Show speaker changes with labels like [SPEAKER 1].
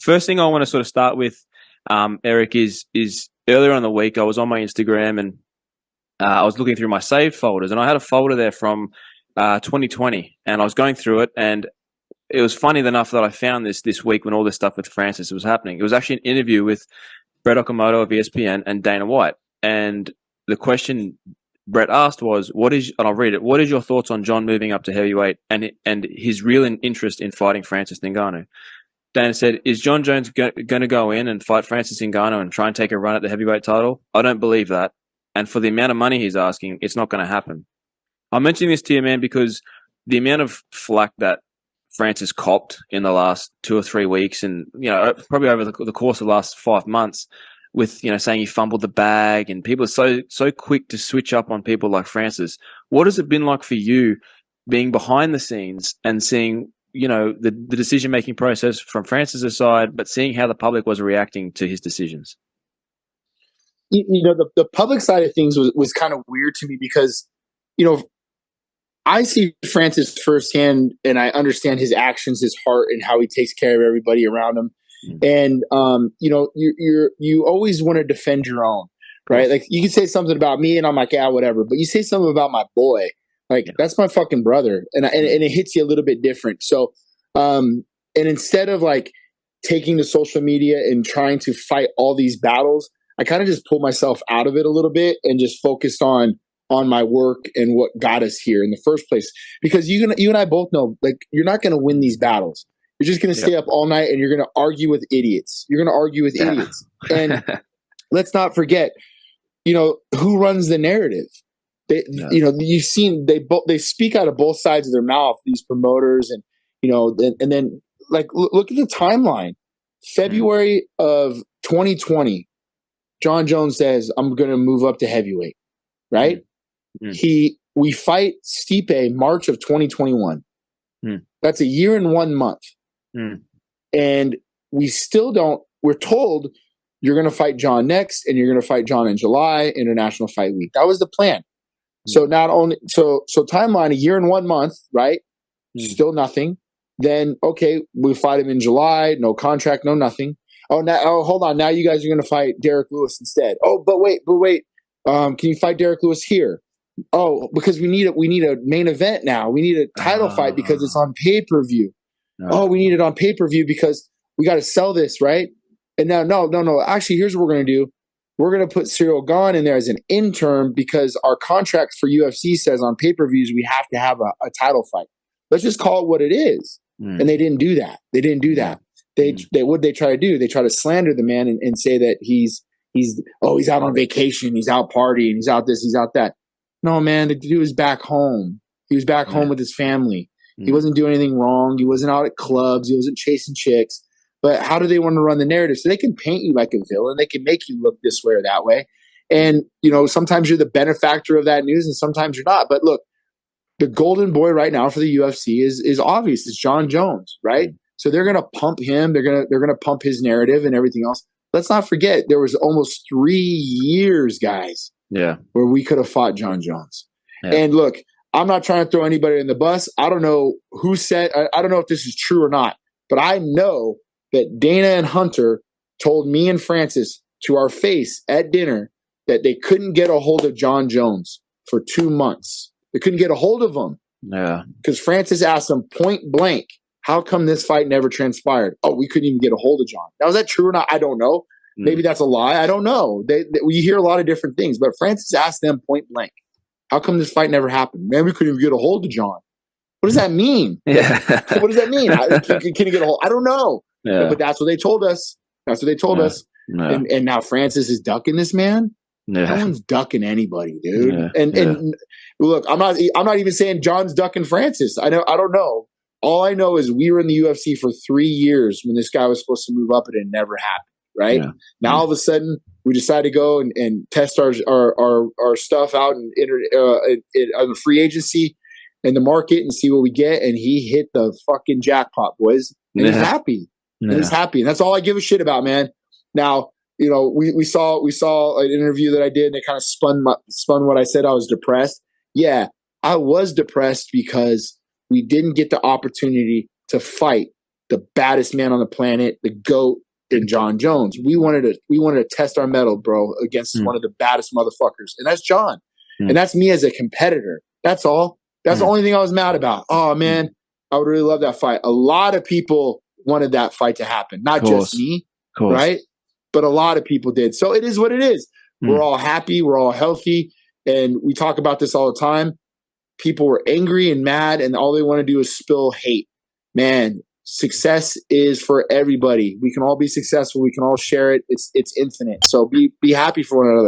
[SPEAKER 1] First thing I want to sort of start with, Eric, is earlier in the week I was on my Instagram and I was looking through my saved folders, and I had a folder there from 2020, and I was going through it, and it was funny enough that I found this week when all this stuff with Francis was happening. It was actually an interview with Brett Okamoto of ESPN and Dana White, and the question Brett asked was, and I'll read it, what is your thoughts on John moving up to heavyweight and his real interest in fighting Francis Ngannou? Dana said, is John Jones going to go in and fight Francis Ngannou and try and take a run at the heavyweight title? I don't believe that. And for the amount of money he's asking, it's not going to happen. I'm mentioning this to you, man, because the amount of flack that Francis copped in the last 2 or 3 weeks, and probably over the course of the last 5 months, with saying he fumbled the bag, and people are so quick to switch up on people like Francis. What has it been like for you, being behind the scenes and seeing the decision making process from Francis' side, but seeing how the public was reacting to his decisions?
[SPEAKER 2] The public side of things was kind of weird to me because, I see Francis firsthand and I understand his actions, his heart, and how he takes care of everybody around him. Mm-hmm. And, you always want to defend your own, right? Like you can say something about me and I'm like, yeah, whatever. But you say something about my boy, that's my fucking brother. And it hits you a little bit different. So, and instead of taking to social media and trying to fight all these battles, I kind of just pulled myself out of it a little bit and just focused on my work and what got us here in the first place. Because you and I both know, you're not going to win these battles. You're just going to stay up all night and you're going to argue with idiots. And let's not forget, who runs the narrative. You've seen they speak out of both sides of their mouth, these promoters, and and then look at the timeline. February of 2020. John Jones says, I'm going to move up to heavyweight, right? Mm. We fight Stipe March of 2021. Mm. That's a year and 1 month. Mm. And we're told you're going to fight John next and you're going to fight John in July, International Fight Week. That was the plan. Mm. So timeline, a year and 1 month, right? Mm. Still nothing. Then, okay, we fight him in July, no contract, no nothing. Hold on. Now you guys are going to fight Derek Lewis instead. Oh, but wait. Can you fight Derek Lewis here? Oh, because we need a main event now. We need a title fight because it's on pay-per-view. Oh, we need it on pay-per-view because we got to sell this, right? And now, no. Actually, here's what we're going to do. We're going to put Cyril Gahn in there as an intern because our contract for UFC says on pay-per-views we have to have a title fight. Let's just call it what it is. Mm. And they didn't do that. What they try to do? They try to slander the man and say that he's out on vacation, he's out partying, he's out this, he's out that. No, man, the dude was back home. He was back home with his family. He wasn't doing anything wrong. He wasn't out at clubs. He wasn't chasing chicks. But how do they want to run the narrative? So they can paint you like a villain. They can make you look this way or that way. And, sometimes you're the benefactor of that news and sometimes you're not. But look, the golden boy right now for the UFC is obvious. It's John Jones, right? So they're going to pump him. They're going to pump his narrative and everything else. Let's not forget there was almost 3 years, guys, where we could have fought John Jones. Yeah. And look, I'm not trying to throw anybody in the bus. I don't know who said. I don't know if this is true or not, but I know that Dana and Hunter told me and Francis to our face at dinner that they couldn't get a hold of John Jones for 2 months. They couldn't get a hold of him. Yeah, because Francis asked them point blank, how come this fight never transpired? Oh, we couldn't even get a hold of John. Now, is that true or not? I don't know. Maybe that's a lie. I don't know. We hear a lot of different things, but Francis asked them point blank, how come this fight never happened? Man, we couldn't even get a hold of John. What does that mean? Yeah. What does that mean? Can you get a hold? I don't know. Yeah. But that's what they told us. Yeah. And now Francis is ducking this man. Yeah. No one's ducking anybody, dude. Yeah. And look, I'm not even saying John's ducking Francis. I don't know. All I know is we were in the UFC for 3 years when this guy was supposed to move up and it never happened. Right? Yeah. Now all of a sudden we decide to go and test our stuff out on the free agency in the market and see what we get. And he hit the fucking jackpot, boys. And he's happy. Yeah. And he's happy. And that's all I give a shit about, man. Now, we saw an interview that I did and it kind of spun what I said. I was depressed. Yeah, I was depressed because we didn't get the opportunity to fight the baddest man on the planet, the GOAT, and John Jones. We wanted to test our mettle, bro, against one of the baddest motherfuckers. And that's John. And that's me as a competitor. That's all. That's the only thing I was mad about. Oh, man, I would really love that fight. A lot of people wanted that fight to happen. Not just me, right? But a lot of people did. So it is what it is. We're all happy. We're all healthy. And we talk about this all the time. People were angry and mad, and all they want to do is spill hate. Man, success is for everybody. We can all be successful. We can all share it. It's infinite. So be happy for one another.